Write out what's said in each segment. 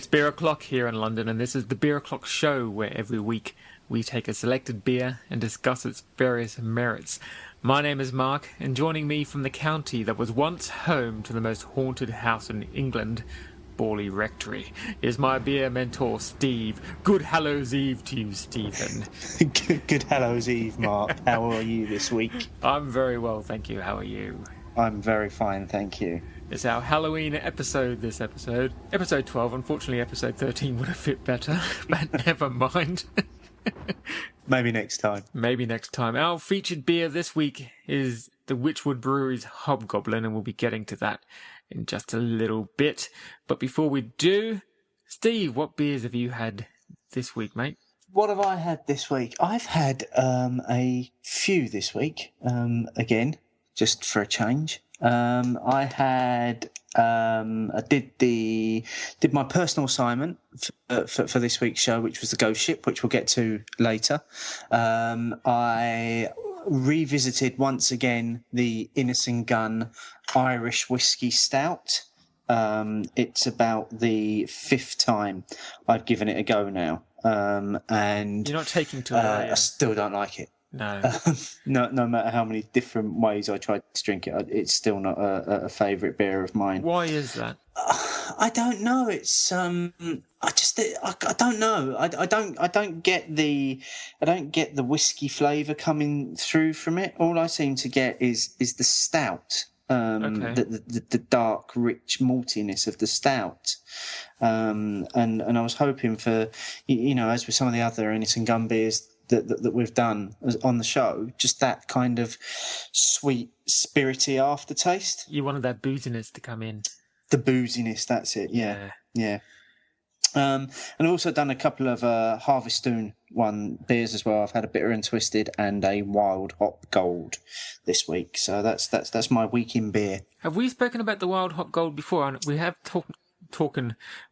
It's beer o'clock here in London, and this is the Beer O'Clock Show, where every week we take a selected beer and discuss its various merits. My name is Mark, and joining me from the county that was once home to the most haunted house in England, Borley Rectory, is my beer mentor, Steve. Good Hallows Eve to you, Stephen. Good Hallows Eve, Mark. How are you this week? I'm very well, thank you. How are you? I'm very fine, thank you. It's our Halloween episode, this episode. Episode 12. Unfortunately, episode 13 would have fit better, but never mind. Maybe next time. Maybe next time. Our featured beer this week is the Wychwood Brewery's Hobgoblin, and we'll be getting to that in just a little bit. But before we do, Steve, what beers have you had this week, mate? What have I had this week? I've had a few this week, again, just for a change. I did my personal assignment for this week's show, which was the Ghost Ship, which we'll get to later. I revisited once again the Innocent Gun Irish Whiskey Stout. It's about the fifth time I've given it a go now. And you're not taking to it, are you? I still don't like it. No. No matter how many different ways I tried to drink it, it's still not a favourite beer of mine. Why is that? I don't know. It's I don't know. I don't get the whiskey flavour coming through from it. All I seem to get is the stout. Okay. The dark, rich maltiness of the stout. And I was hoping for, as with some of the other Innocent Gun beers that we've done on the show, just that kind of sweet, spirity aftertaste. You wanted that booziness to come in. The booziness, that's it. Yeah. And I've also done a couple of Harvestoon beers as well. I've had a Bitter and Twisted and a Wild Hop Gold this week. So that's my week in beer. Have we spoken about the Wild Hop Gold before? We have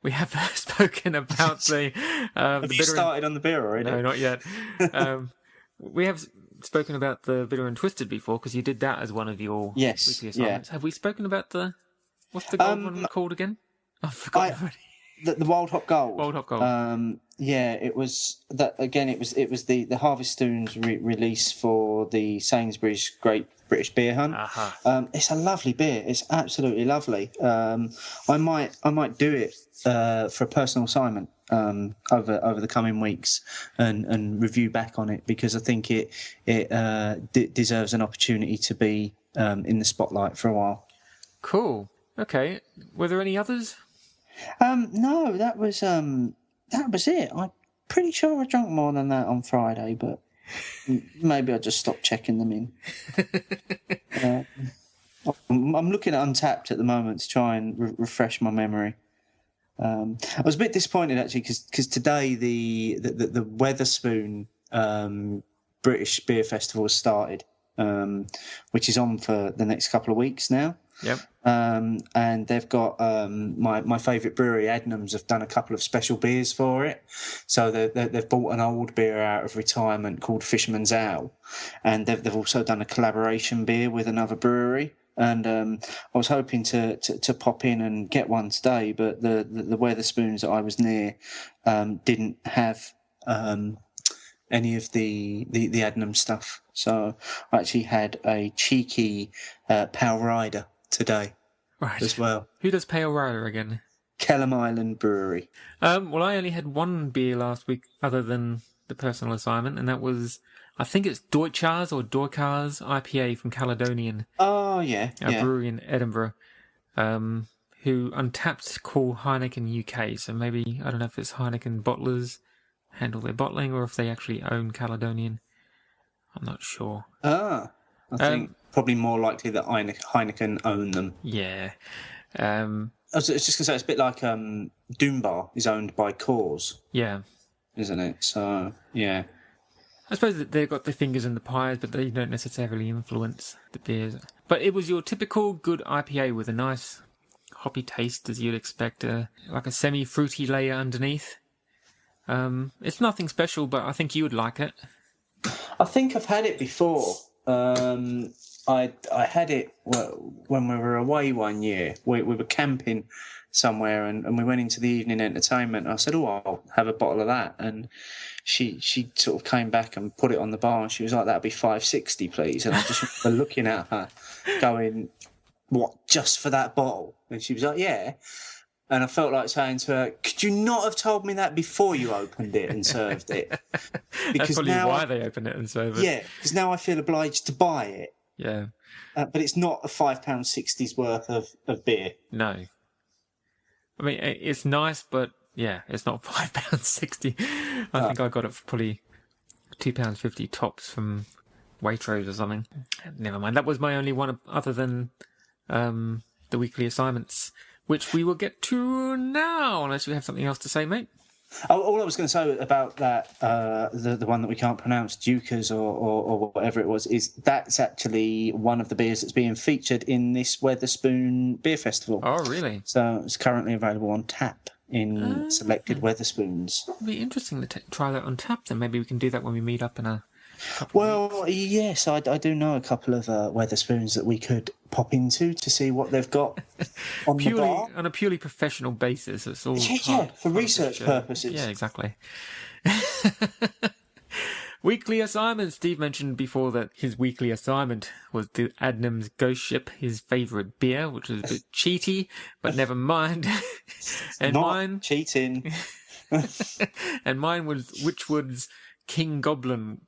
We have spoken about the. Have you started on the beer already? No, not yet. We have spoken about the Bitter and Twisted before, because you did that as one of your weekly assignments. Have we spoken about what's the gold one called again? I've forgotten already. The Wild Hop Gold. Wild Hop Gold. It was that again. It was the Harvestoon's release for the Sainsbury's Great British Beer Hunt. Uh-huh. It's a lovely beer. It's absolutely lovely. I might do it for a personal assignment over the coming weeks and review back on it, because I think it deserves an opportunity to be in the spotlight for a while. Cool. Okay. Were there any others? No, that was it. I'm pretty sure I drank more than that on Friday, but maybe I just stopped checking them in. I'm looking at Untapped at the moment to try and refresh my memory. I was a bit disappointed actually because today the Wetherspoon British Beer Festival has started, which is on for the next couple of weeks now. Yep. And they've got my favourite brewery, Adnams, have done a couple of special beers for it. So they've bought an old beer out of retirement called Fisherman's Ale, and they've also done a collaboration beer with another brewery. And I was hoping to pop in and get one today, but the Wetherspoons that I was near didn't have any of the Adnams stuff. So I actually had a cheeky Pale Rider today, right, as well. Who does Pale Rider again? Kellam Island Brewery. Well, I only had one beer last week other than the personal assignment, and that was, I think it's Deutschars or Deutschars IPA from Caledonian. Oh, yeah. A brewery in Edinburgh, who Untapped call Heineken UK. So maybe, I don't know if it's Heineken bottlers handle their bottling or if they actually own Caledonian. I'm not sure. I think probably more likely that Heineken own them. Yeah. I was just going to say, it's a bit like Doombar is owned by Coors. Yeah. Isn't it? So, yeah. I suppose that they've got their fingers in the pies, but they don't necessarily influence the beers. But it was your typical good IPA with a nice hoppy taste, as you'd expect, like a semi-fruity layer underneath. It's nothing special, but I think you would like it. I think I've had it before. I had it when we were away one year. We were camping somewhere, and we went into the evening entertainment. I said, "Oh, I'll have a bottle of that," and she sort of came back and put it on the bar, and she was like, "That'd be $5.60, please." And I just remember looking at her, going, "What, just for that bottle?" And she was like, "Yeah." And I felt like saying to her, "Could you not have told me that before you opened it and served it?" That's probably why they opened it and served it. Yeah, because now I feel obliged to buy it. Yeah. But it's not a £5.60's worth of beer. No. I mean, it's nice, but yeah, it's not £5.60. I think I got it for probably £2.50 tops from Waitrose or something. Never mind. That was my only one other than the weekly assignments, which we will get to now, unless you have something else to say, mate. All I was going to say about that, the one that we can't pronounce, Dukas or whatever it was, is that's actually one of the beers that's being featured in this Weatherspoon Beer Festival. Oh, really? So it's currently available on tap in selected Weatherspoons. It'd be interesting to try that on tap, then. Maybe we can do that when we meet up in a couple of Well, yes, I do know a couple of Weatherspoons that we could pop into to see what they've got on the bar. On a purely professional basis. It's all for research purposes. Yeah, exactly. Weekly assignment. Steve mentioned before that his weekly assignment was the Adnams Ghost Ship, his favourite beer, which was a bit cheaty, but never mind. And Not cheating. And mine was Wychwood's King Goblin.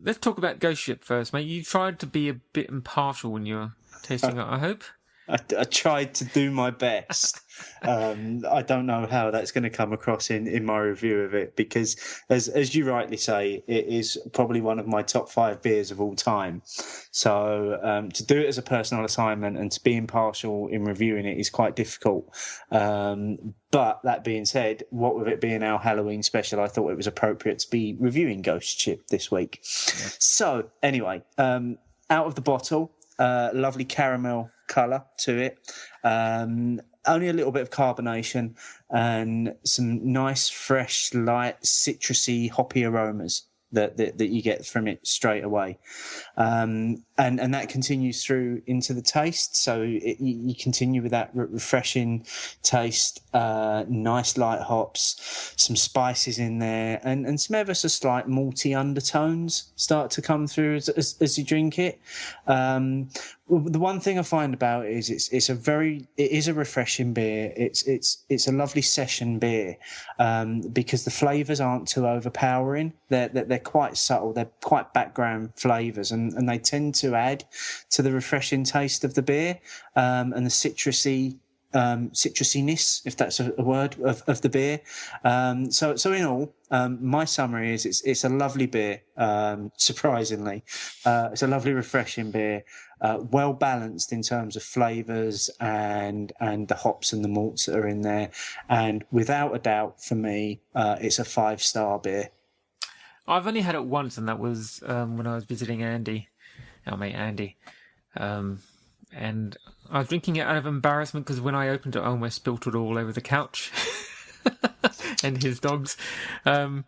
Let's talk about Ghost Ship first, mate. You tried to be a bit impartial when you were tasting it, I hope. I tried to do my best. I don't know how that's going to come across in my review of it, because as you rightly say, it is probably one of my top 5 beers of all time. So to do it as a personal assignment and to be impartial in reviewing it is quite difficult. But that being said, what with it being our Halloween special, I thought it was appropriate to be reviewing Ghost Ship this week. Yeah. So anyway, out of the bottle, lovely caramel colour to it, only a little bit of carbonation and some nice, fresh, light, citrusy, hoppy aromas that you get from it straight away, and that continues through into the taste. So you continue with that refreshing taste, nice light hops, some spices in there, and some ever so slight malty undertones start to come through as you drink it. The one thing I find about it is it is a refreshing beer. It's a lovely session beer, because the flavours aren't too overpowering. They're quite subtle. They're quite background flavours, and they tend to add to the refreshing taste of the beer, and the citrusiness, if that's a word, of the beer. So in all, my summary is it's a lovely beer. Surprisingly, it's a lovely, refreshing beer. Well balanced in terms of flavours and the hops and the malts that are in there, and without a doubt, for me, it's a 5-star beer. I've only had it once, and that was when I was visiting Andy, our mate Andy, and I was drinking it out of embarrassment because when I opened it, I almost spilt it all over the couch and his dogs. So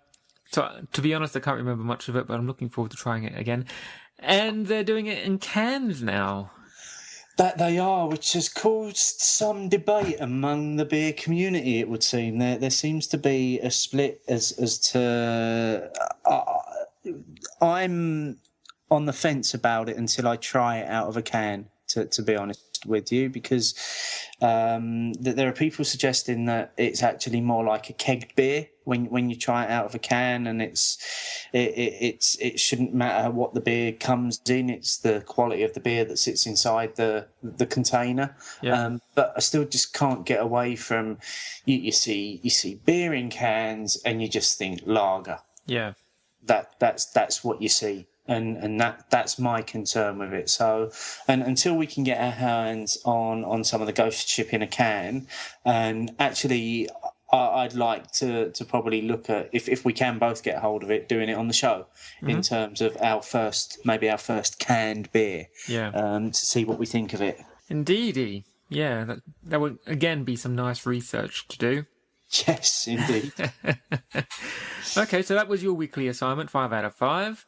to be honest, I can't remember much of it, but I'm looking forward to trying it again. And they're doing it in cans now. That they are, which has caused some debate among the beer community, it would seem. There seems to be a split as to... I'm on the fence about it until I try it out of a can, to be honest with you, because there are people suggesting that it's actually more like a kegged beer when you try it out of a can, and it shouldn't matter what the beer comes in, it's the quality of the beer that sits inside the container. Yeah. But I still just can't get away from you see beer in cans and you just think lager. Yeah. That's what you see. And that's my concern with it. So, and until we can get our hands on some of the Ghost Ship in a can, and actually, I'd like to probably look at if we can both get hold of it, doing it on the show, in terms of our first canned beer. Yeah. To see what we think of it. Indeedy. Yeah, that would again be some nice research to do. Yes, indeed. Okay, so that was your weekly assignment, 5 out of 5.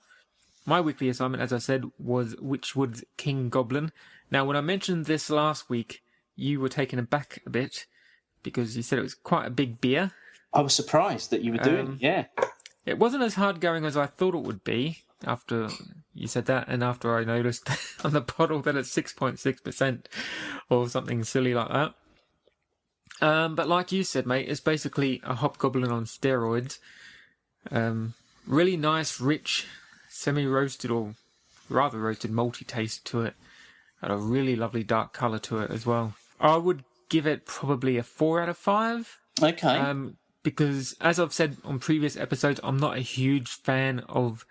My weekly assignment, as I said, was Wychwood's King Goblin. Now, when I mentioned this last week, you were taken aback a bit because you said it was quite a big beer. I was surprised that you were doing it, yeah. It wasn't as hard going as I thought it would be after you said that, and after I noticed on the bottle that it's 6.6% or something silly like that. But like you said, mate, it's basically a Hobgoblin on steroids. Really nice, rich, semi-roasted or rather roasted malty taste to it. And a really lovely dark colour to it as well. I would give it probably a 4 out of 5. Okay. Because, as I've said on previous episodes, I'm not a huge fan of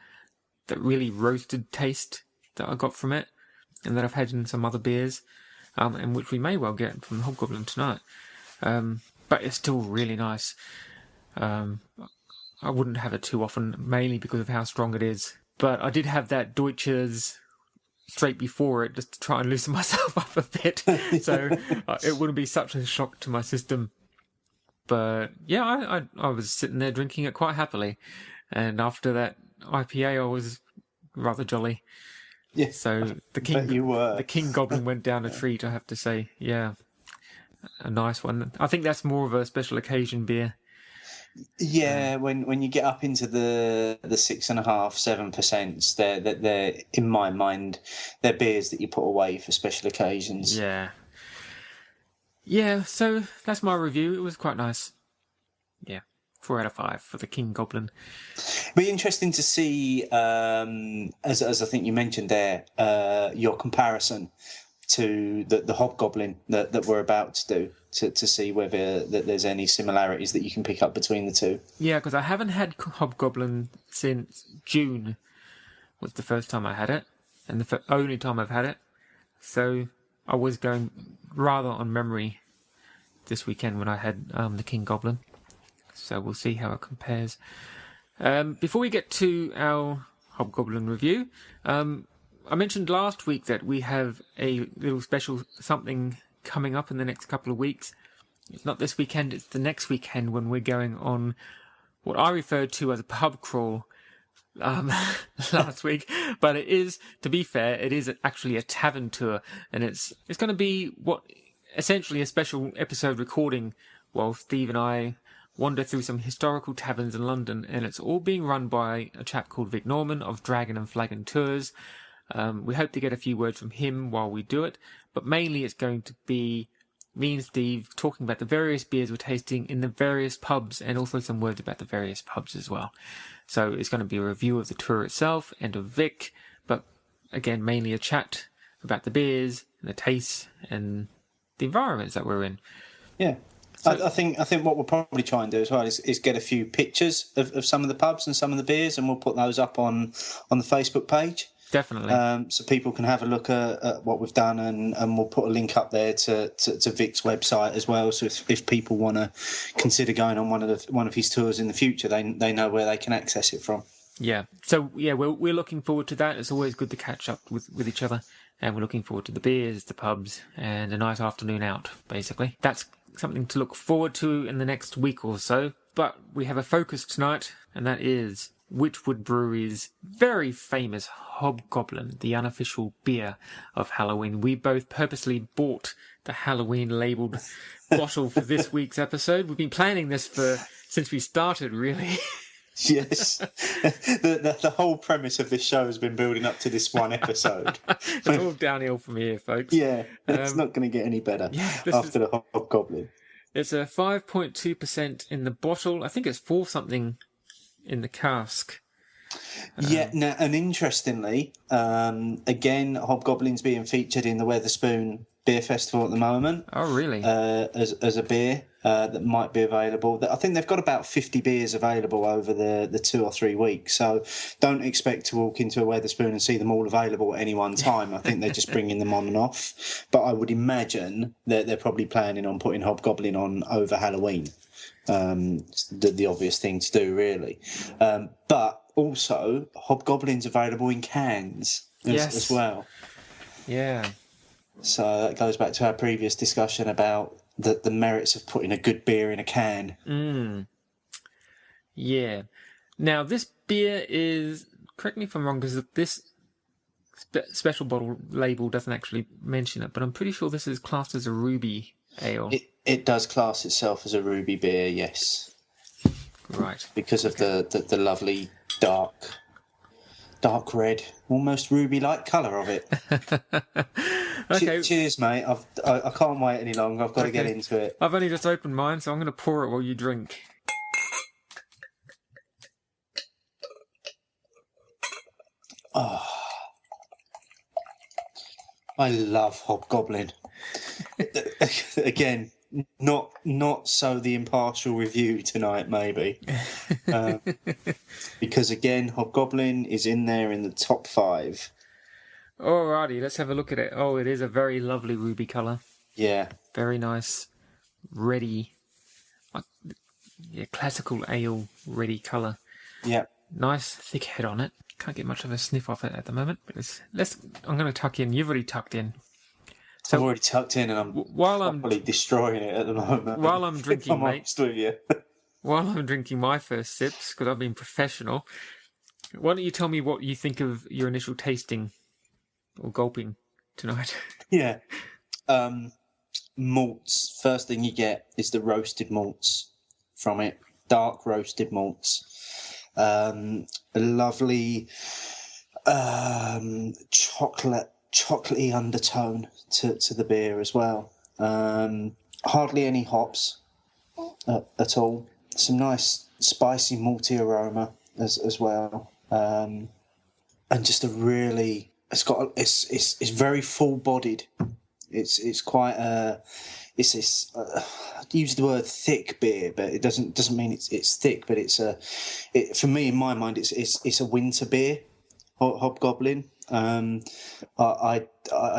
the really roasted taste that I got from it, and that I've had in some other beers, and which we may well get from Hobgoblin tonight. But it's still really nice. I wouldn't have it too often, mainly because of how strong it is. But I did have that Deutsches straight before it, just to try and loosen myself up a bit, so it wouldn't be such a shock to my system. But yeah, I was sitting there drinking it quite happily, and after that IPA, I was rather jolly. Yeah. So the King Goblin went down a treat, I have to say. Yeah, a nice one. I think that's more of a special occasion beer. Yeah, when you get up into the 6.5%, 7%, they're in my mind, they're beers that you put away for special occasions. Yeah. Yeah, so that's my review. It was quite nice. Yeah, 4 out of 5 for the King Goblin. Be interesting to see, as I think you mentioned there, your comparison to the Hobgoblin that we're about to do, to see whether there's any similarities that you can pick up between the two. Yeah, because I haven't had Hobgoblin since June was the first time I had it, and the only time I've had it. So I was going rather on memory this weekend when I had the King Goblin. So we'll see how it compares. Before we get to our Hobgoblin review, I mentioned last week that we have a little special something coming up in the next couple of weeks. It's not this weekend, it's the next weekend when we're going on what I referred to as a pub crawl last week. But it is, to be fair, it is actually a tavern tour, and it's going to be what essentially a special episode recording while Steve and I wander through some historical taverns in London, and it's all being run by a chap called Vic Norman of Dragon and Flagon Tours. We hope to get a few words from him while we do it, but mainly it's going to be me and Steve talking about the various beers we're tasting in the various pubs, and also some words about the various pubs as well. So it's going to be a review of the tour itself and of Vic, but again, mainly a chat about the beers and the tastes and the environments that we're in. Yeah. So, I think what we'll probably try and do as well is get a few pictures of some of the pubs and some of the beers, and we'll put those up on the Facebook page. Definitely. So people can have a look at what we've done, and we'll put a link up there to Vic's website as well. So if people want to consider going on one of his tours in the future, they know where they can access it from. Yeah. So yeah, we're looking forward to that. It's always good to catch up with each other, and we're looking forward to the beers, the pubs, and a nice afternoon out. Basically, that's something to look forward to in the next week or so. But we have a focus tonight, and that is Wychwood Brewery's very famous Hobgoblin, the unofficial beer of Halloween. We both purposely bought the Halloween labelled bottle for this week's episode. We've been planning this since we started, really. Yes. The whole premise of this show has been building up to this one episode. It's all downhill from here, folks. Yeah, it's not going to get any better after the Hobgoblin. It's a 5.2% in the bottle. I think it's 4 something in the cask. Yeah, now, and interestingly, again, Hobgoblin's being featured in the Wetherspoon Beer Festival at the moment. Oh, really? As a beer that might be available. I think they've got about 50 beers available over the 2 or 3 weeks. So don't expect to walk into a Wetherspoon and see them all available at any one time. I think they're just bringing them on and off. But I would imagine that they're probably planning on putting Hobgoblin on over Halloween. The obvious thing to do, really. But also, Hobgoblin's available in cans as well. Yeah. So that goes back to our previous discussion about the merits of putting a good beer in a can. Yeah. Now, this beer is, correct me if I'm wrong, because this special bottle label doesn't actually mention it, but I'm pretty sure this is classed as a ruby ale. It does class itself as a ruby beer, yes. Right. Because of the lovely dark red, almost ruby-like colour of it. Okay. Cheers, mate. I can't wait any longer. I've got to get into it. I've only just opened mine, so I'm going to pour it while you drink. Oh, I love Hobgoblin. Again, not so the impartial review tonight, maybe. Because again, Hobgoblin is in there in the top 5. Alrighty, let's have a look at it. Oh, it is a very lovely ruby colour. Yeah. Very nice, ready, classical ale ready colour. Yeah. Nice thick head on it. Can't get much of a sniff off it at the moment. But I'm going to tuck in. You've already tucked in. So I've already tucked in, and I'm probably destroying it at the moment. While I'm drinking, I'm honest with you. While I'm drinking my first sips, because I've been professional, why don't you tell me what you think of your initial tasting or gulping tonight? Yeah. Malts. First thing you get is the roasted malts from it. Dark roasted malts. A lovely chocolatey undertone to the beer as well. Hardly any hops at all. Some nice spicy malty aroma as well. And just a really, it's very full bodied. It's quite it's this I use the word thick beer, but it doesn't mean it's thick, but for me, in my mind, it's a winter beer. Hobgoblin. I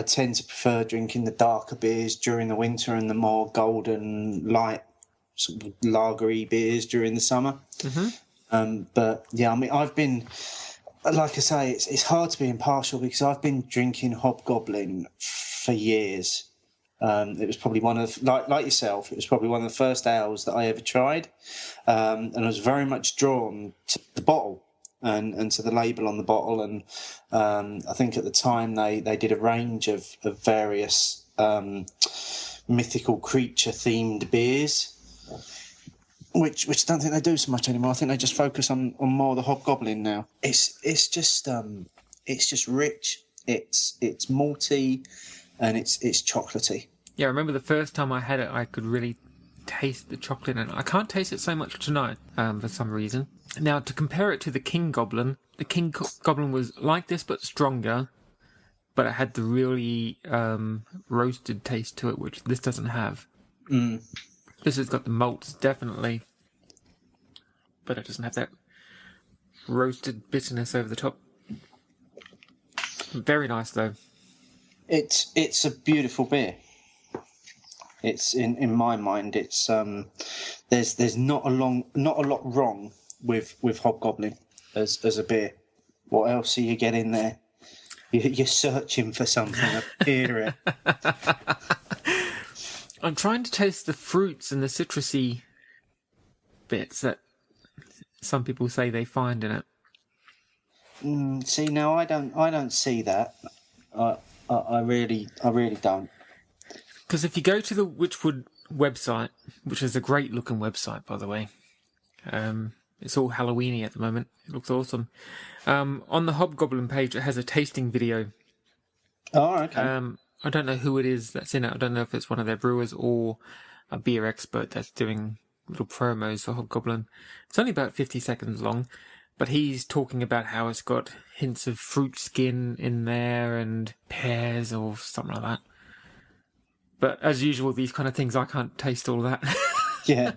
tend to prefer drinking the darker beers during the winter and the more golden light sort of lagery beers during the summer. Mm-hmm. But yeah, I mean, I've been, like I say, it's hard to be impartial because I've been drinking Hobgoblin for years. It was probably one of, like yourself, it was probably one of the first ales that I ever tried, and I was very much drawn to the bottle and to the label on the bottle. And I think at the time they did a range of various mythical creature themed beers, which I don't think they do so much anymore. I think they just focus on more the Hobgoblin now. It's just rich. It's malty, and it's chocolatey. Yeah, I remember the first time I had it, I could really taste the chocolate in it. I can't taste it so much tonight for some reason. Now, to compare it to the King Goblin, the King Goblin was like this but stronger, but it had the really roasted taste to it, which this doesn't have. Mm. This has got the malts, definitely, but it doesn't have that roasted bitterness over the top. Very nice, though. It's a beautiful beer. It's in my mind. It's there's not a lot wrong with Hobgoblin as a beer. What else are you getting there? You're searching for something. I hear it. I'm trying to taste the fruits and the citrusy bits that some people say they find in it. See, now I don't see that. I really don't. Because if you go to the Wychwood website, which is a great looking website, by the way, it's all Halloweeny at the moment. It looks awesome. On the Hobgoblin page, it has a tasting video. Oh, okay. I don't know who it is that's in it. I don't know if it's one of their brewers or a beer expert that's doing little promos for Hobgoblin. It's only about 50 seconds long, but he's talking about how it's got hints of fruit skin in there and pears or something like that. But as usual, these kind of things, I can't taste all that. Yeah.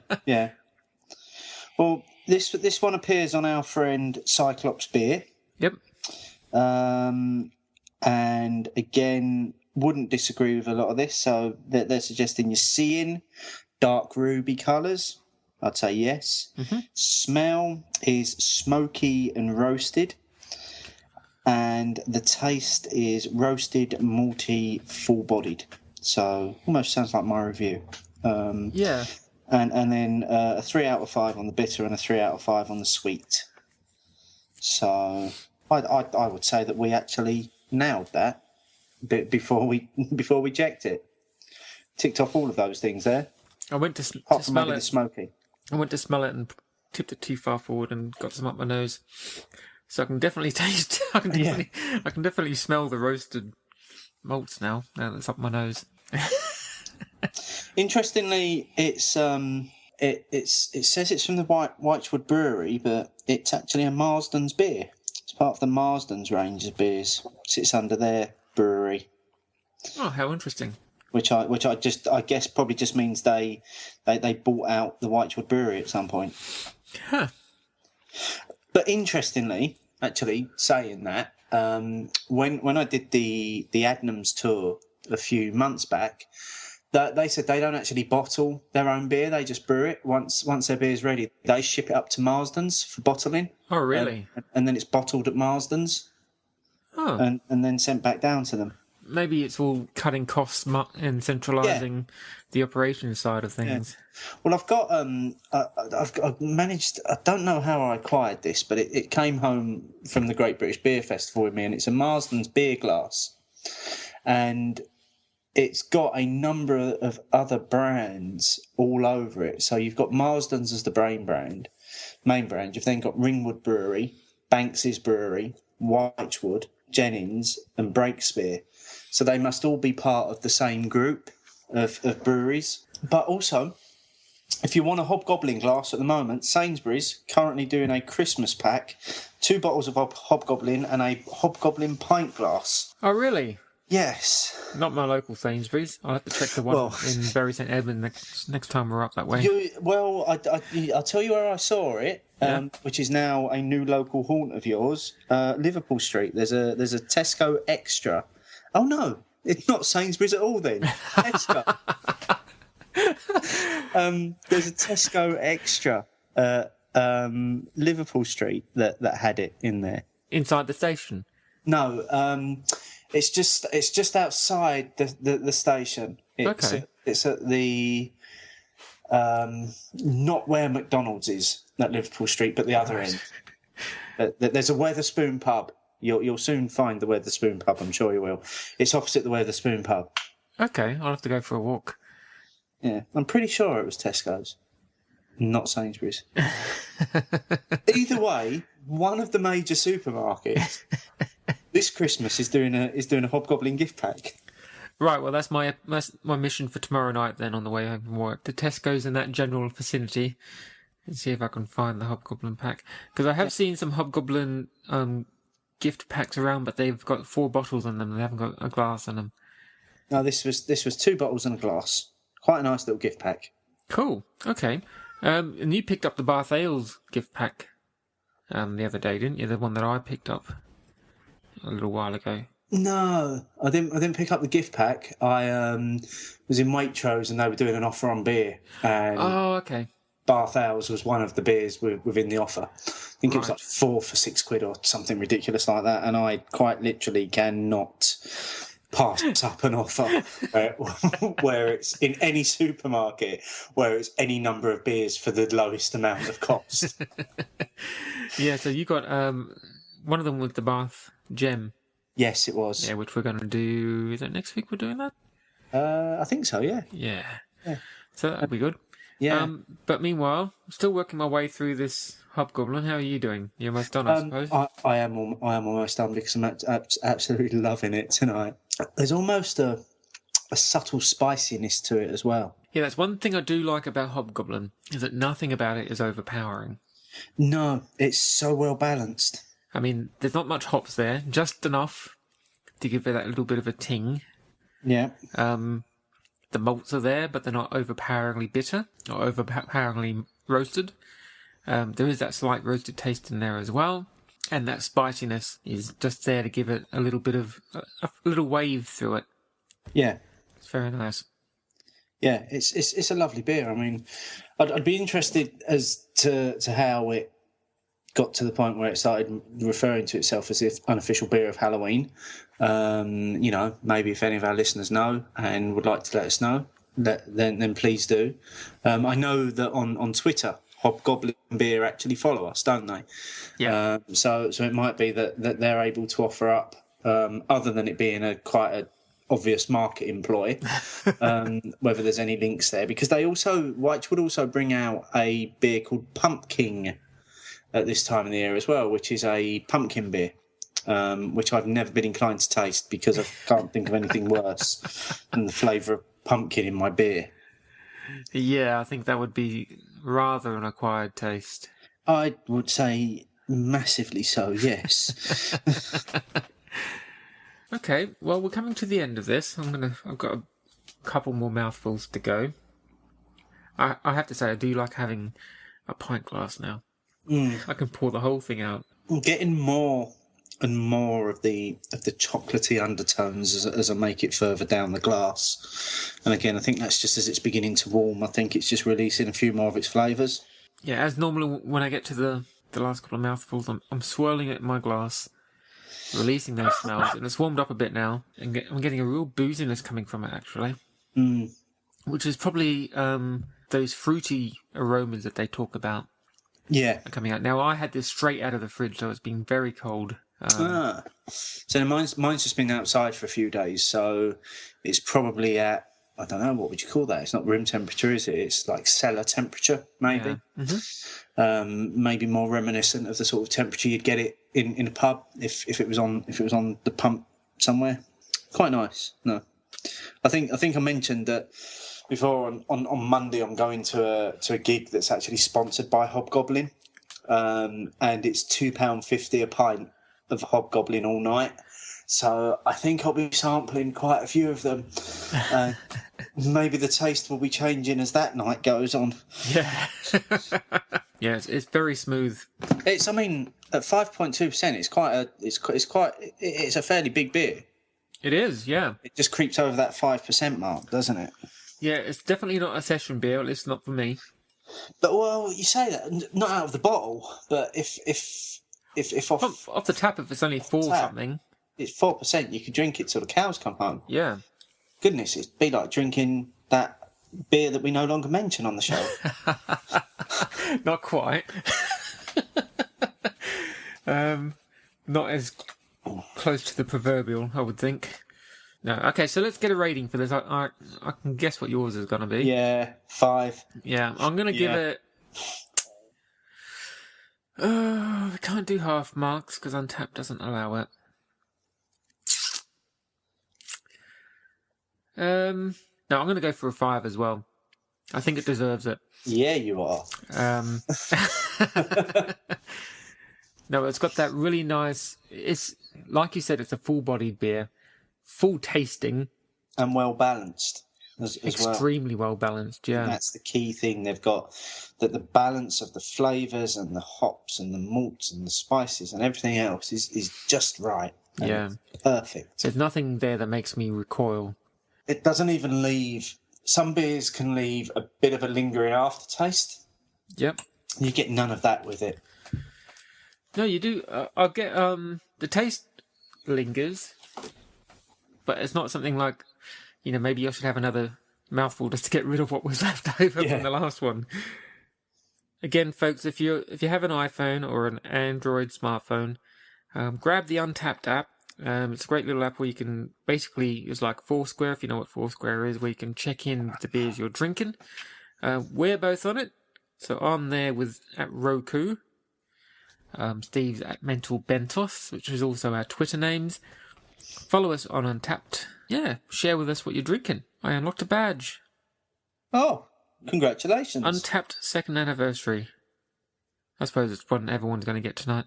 Well, this one appears on our friend Cyclops Beer. Yep. And again, wouldn't disagree with a lot of this. So they're suggesting you're seeing dark ruby colours. I'd say yes. Mm-hmm. Smell is smoky and roasted. And the taste is roasted, malty, full-bodied. So almost sounds like my review. Yeah. And then a 3 out of 5 on the bitter and a 3 out of 5 on the sweet. So I would say that we actually nailed that bit before we checked it. Ticked off all of those things there. I went to Apart from smell maybe it. the smoky. I went to smell it and tipped it too far forward and got some up my nose. So I can definitely taste. I can definitely smell the roasted malts now. Now that's up my nose. Interestingly, it says it's from the Wychwood Brewery, but it's actually a Marsden's beer. It's part of the Marsden's range of beers. Sits under their brewery. Oh, how interesting! Which I guess probably just means they bought out the Wychwood Brewery at some point. Huh. But interestingly, actually saying that, when I did the Adnams tour a few months back, they said they don't actually bottle their own beer; they just brew it. Once their beer's ready, they ship it up to Marsden's for bottling. Oh, really? And then it's bottled at Marsden's. Oh. And then sent back down to them. Maybe it's all cutting costs and centralising the operations side of things. Yeah. Well, I've managed. I don't know how I acquired this, but it came home from the Great British Beer Festival with me, and it's a Marsden's beer glass, and it's got a number of other brands all over it. So you've got Marsden's as the main brand. You've then got Ringwood Brewery, Banks's Brewery, Wychwood, Jennings, and Breakspear. So they must all be part of the same group of breweries. But also, if you want a Hobgoblin glass at the moment, Sainsbury's currently doing a Christmas pack, 2 bottles of Hobgoblin and a Hobgoblin pint glass. Oh, really? Yes. Not my local Sainsbury's. I'll have to check the one in Bury St Edmund next time we're up that way. I'll tell you where I saw it, which is now a new local haunt of yours, Liverpool Street. There's a Tesco Extra. Oh no, it's not Sainsbury's at all then. Tesco. There's a Tesco Extra Liverpool Street that had it in there. Inside the station? No, it's just outside the station. It's at the not where McDonald's is at Liverpool Street, but the other end. There's a Weatherspoon pub. You'll soon find the Weatherspoon pub. I'm sure you will. It's opposite the Weatherspoon pub. Okay, I'll have to go for a walk. Yeah, I'm pretty sure it was Tesco's, not Sainsbury's. Either way, one of the major supermarkets this Christmas is doing a Hobgoblin gift pack. Right, well that's my mission for tomorrow night then on the way home from work. To Tesco's in that general vicinity and see if I can find the Hobgoblin pack. Because I have seen some Hobgoblin gift packs around, but they've got 4 bottles on them. They haven't got a glass on them. No, this was 2 bottles and a glass. Quite a nice little gift pack. Cool. Okay. And you picked up the Bath Ales gift pack the other day, didn't you? The one that I picked up a little while ago. No, I didn't pick up the gift pack. I was in Waitrose and they were doing an offer on beer. And oh, okay. Bath Ales was one of the beers within the offer. I think it was like 4 for £6 or something ridiculous like that. And I quite literally cannot pass up an offer where it's in any supermarket where it's any number of beers for the lowest amount of cost. Yeah, so you got one of them with the Bath Gem. Yes, it was. Yeah, which we're going to do. Is it next week we're doing that? I think so, yeah. Yeah. So that'll be good. Yeah. But meanwhile, I'm still working my way through this Hobgoblin. How are you doing? You're almost done, I suppose. I am almost done because I'm absolutely loving it tonight. There's almost a subtle spiciness to it as well. Yeah, that's one thing I do like about Hobgoblin, is that nothing about it is overpowering. No, it's so well balanced. I mean, there's not much hops there, just enough to give it that little bit of a ting. Yeah. The malts are there, but they're not overpoweringly bitter or overpoweringly roasted. There is that slight roasted taste in there as well. And that spiciness is just there to give it a little bit of a little wave through it. Yeah. It's very nice. Yeah, it's a lovely beer. I mean, I'd be interested as to how it got to the point where it started referring to itself as the Unofficial Beer of Halloween. Maybe if any of our listeners know and would like to let us know, then please do. I know that on Twitter, Hobgoblin Beer actually follow us, don't they? Yeah. So it might be that they're able to offer up other than it being quite a obvious marketing ploy, whether there's any links there, because Wychwood also bring out a beer called Pumpkin at this time of the year as well, which is a pumpkin beer, which I've never been inclined to taste because I can't think of anything worse than the flavour of pumpkin in my beer. Yeah, I think that would be rather an acquired taste. I would say massively so, yes. Okay, well, we're coming to the end of this. I've got a couple more mouthfuls to go. I have to say, I do like having a pint glass now. I can pour the whole thing out. I'm getting more and more of the chocolatey undertones as I make it further down the glass. And again, I think that's just as it's beginning to warm. I think it's just releasing a few more of its flavours. Yeah, as normally when I get to the last couple of mouthfuls, I'm swirling it in my glass, releasing those smells, and it's warmed up a bit now, and I'm getting a real booziness coming from it, actually. Which is probably those fruity aromas that they talk about. Yeah. Are coming out. Now, I had this straight out of the fridge, so it's been very cold. So mine's just been outside for a few days, so it's probably at, I don't know, what would you call that? It's not room temperature, is it? It's like cellar temperature, maybe. Yeah. Maybe more reminiscent of the sort of temperature you'd get it in a pub if it was on the pump somewhere. Quite nice. No, I think I mentioned that before. On Monday, I'm going to a gig that's actually sponsored by Hobgoblin, and it's £2.50 a pint of Hobgoblin all night. So I think I'll be sampling quite a few of them. Maybe the taste will be changing as that night goes on. Yeah. Yeah, it's very smooth. At 5.2%, it's a fairly big beer. It is, yeah. It just creeps over that 5% mark, doesn't it? Yeah, it's definitely not a session beer, at least not for me. But well, you say that not out of the bottle, but if off the tap, if it's only 4 something, it's 4%. You could drink it till the cows come home. Yeah. Goodness, it'd be like drinking that beer that we no longer mention on the show. Not quite. Not as close to the proverbial, I would think. No, okay, so let's get a rating for this. I can guess what yours is going to be. Yeah, 5. Yeah, I'm going to give it... I can't do half marks because Untapped doesn't allow it. No, I'm going to go for a 5 as well. I think it deserves it. Yeah, you are. No, it's got that really nice... It's like you said, it's a full-bodied beer. Full tasting. And well-balanced as well. Extremely well-balanced, yeah. And that's the key thing. They've got that the balance of the flavours and the hops and the malts and the spices and everything else is just right. Yeah. Perfect. There's nothing there that makes me recoil. It doesn't even leave... Some beers can leave a bit of a lingering aftertaste. Yep. You get none of that with it. No, you do. I'll get... the taste lingers, but it's not something like, maybe I should have another mouthful just to get rid of what was left over from the last one. Again, folks, if you have an iPhone or an Android smartphone, grab the Untapped app. It's a great little app where you can it's like Foursquare, if you know what Foursquare is, where you can check in with the beers you're drinking. We're both on it. So I'm there at Roku. Steve's at Mental Bentos, which is also our Twitter names. Follow us on Untapped. Yeah, share with us what you're drinking. I unlocked a badge. Oh, congratulations. Untapped 2nd anniversary. I suppose it's one everyone's going to get tonight.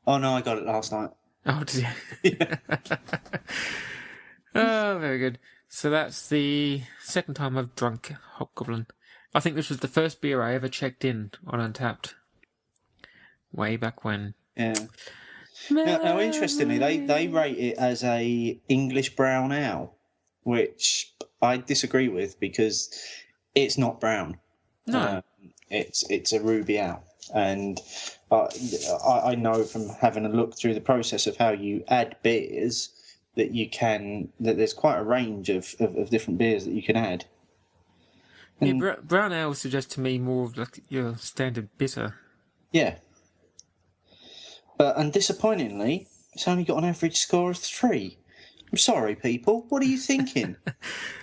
Oh, no, I got it last night. Oh, did you? Yeah. Oh, very good. So that's the second time I've drunk Hobgoblin. I think this was the first beer I ever checked in on Untapped. Way back when. Yeah. Now, interestingly, they rate it as a English brown ale, which I disagree with because it's not brown. No. It's a ruby ale. And I know from having a look through the process of how you add beers that there's quite a range of different beers that you can add. And, yeah, brown ale suggests to me more of like your standard bitter. Yeah. But undisappointingly, It's only got an average score of 3. I'm sorry, people. What are you thinking?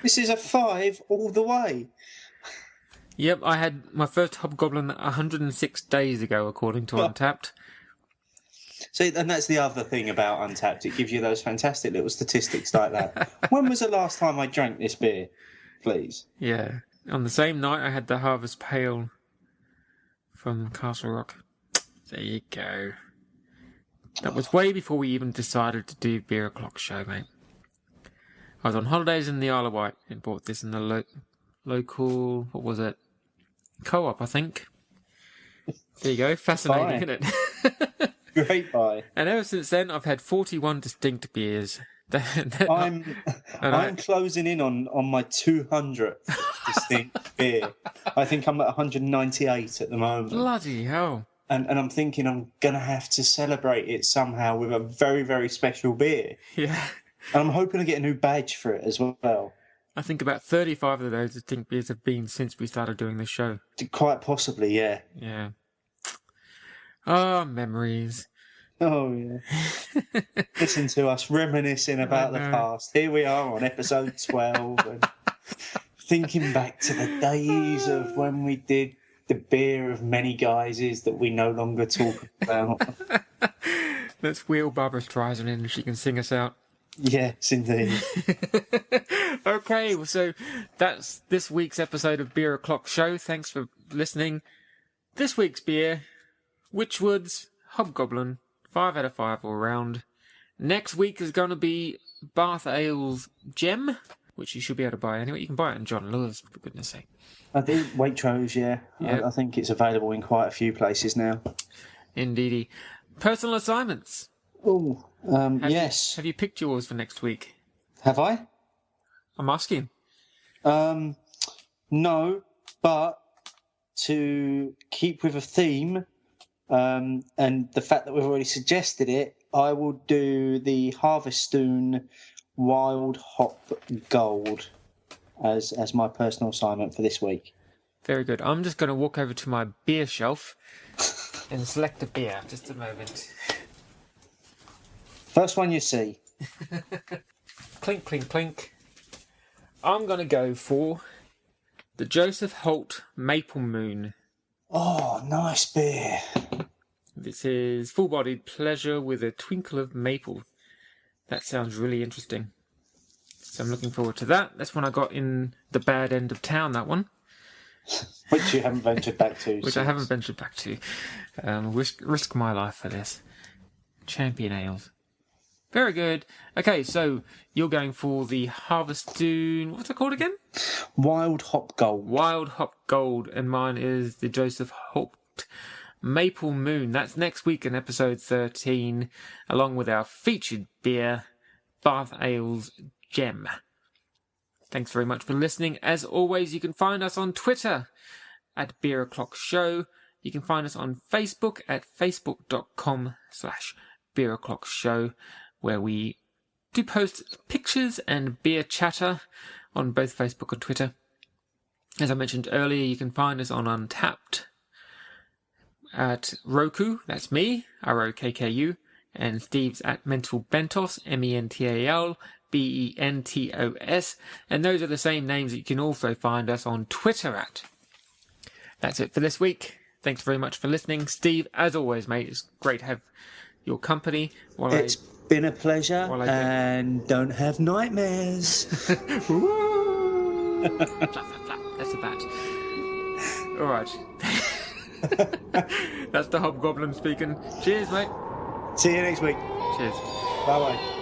This is a 5 all the way. Yep, I had my first Hobgoblin 106 days ago, according to Untapped. See, and that's the other thing about Untapped. It gives you those fantastic little statistics like that. When was the last time I drank this beer, please? Yeah. On the same night, I had the Harvest Pale from Castle Rock. There you go. That was way before we even decided to do Beer O'Clock Show, mate. I was on holidays in the Isle of Wight and bought this in the local, what was it? Co-op, I think. There you go. Fascinating, isn't it? Great buy. And ever since then, I've had 41 distinct beers. I'm closing in on my 200th distinct beer. I think I'm at 198 at the moment. Bloody hell. And I'm thinking I'm going to have to celebrate it somehow with a very, very special beer. Yeah. And I'm hoping to get a new badge for it as well. I think about 35 of those distinct beers have been since we started doing this show. Quite possibly, yeah. Yeah. Oh, memories. Oh, yeah. Listen to us reminiscing about the past. Here we are on episode 12 and thinking back to the days of when we did the beer of many guises that we no longer talk about. Let's wheel Barbara Streisand in and she can sing us out. Yes, indeed. Okay, well, so that's this week's episode of Beer O'Clock Show. Thanks for listening. This week's beer, Wychwood's Hobgoblin, 5 out of 5 all round. Next week is going to be Bath Ale's Gem, which you should be able to buy anyway. You can buy it in John Lewis, for goodness sake. I think Waitrose, yeah. Yep. I think it's available in quite a few places now. Indeedy. Personal assignments. Oh, yes. Have you picked yours for next week? Have I? I'm asking. No, but to keep with a theme, and the fact that we've already suggested it, I will do the Harvestoon Wild Hop Gold as my personal assignment for this week. Very good. I'm just going to walk over to my beer shelf and select a beer. Just a moment. First one you see. Clink, clink, clink. I'm going to go for the Joseph Holt Maple Moon. Oh, nice beer. This is full-bodied pleasure with a twinkle of maple. That sounds really interesting. So I'm looking forward to that. That's one I got in the bad end of town, that one. Which you haven't ventured back to. Which I haven't ventured back to. Risk my life for this. Champion Ales. Very good. Okay, so you're going for the Harvestoon... What's it called again? Wild Hop Gold. Wild Hop Gold. And mine is the Joseph Holt Maple Moon. That's next week in episode 13, along with our featured beer, Bath Ale's Gem. Thanks very much for listening. As always, you can find us on Twitter at Beer O'Clock Show. You can find us on Facebook at facebook.com/Beer O'Clock Show, where we do post pictures and beer chatter on both Facebook and Twitter. As I mentioned earlier, you can find us on Untapped at Roku, that's me, ROKKU, and Steve's at Mental Bentos, MENTALBENTOS, and those are the same names that you can also find us on Twitter at. That's it for this week. Thanks very much for listening. Steve, as always, mate, it's great to have your company. It's been a pleasure, and don't have nightmares. That's a bat. All right. That's the Hobgoblin speaking. Cheers, mate. See you next week. Cheers. Bye-bye.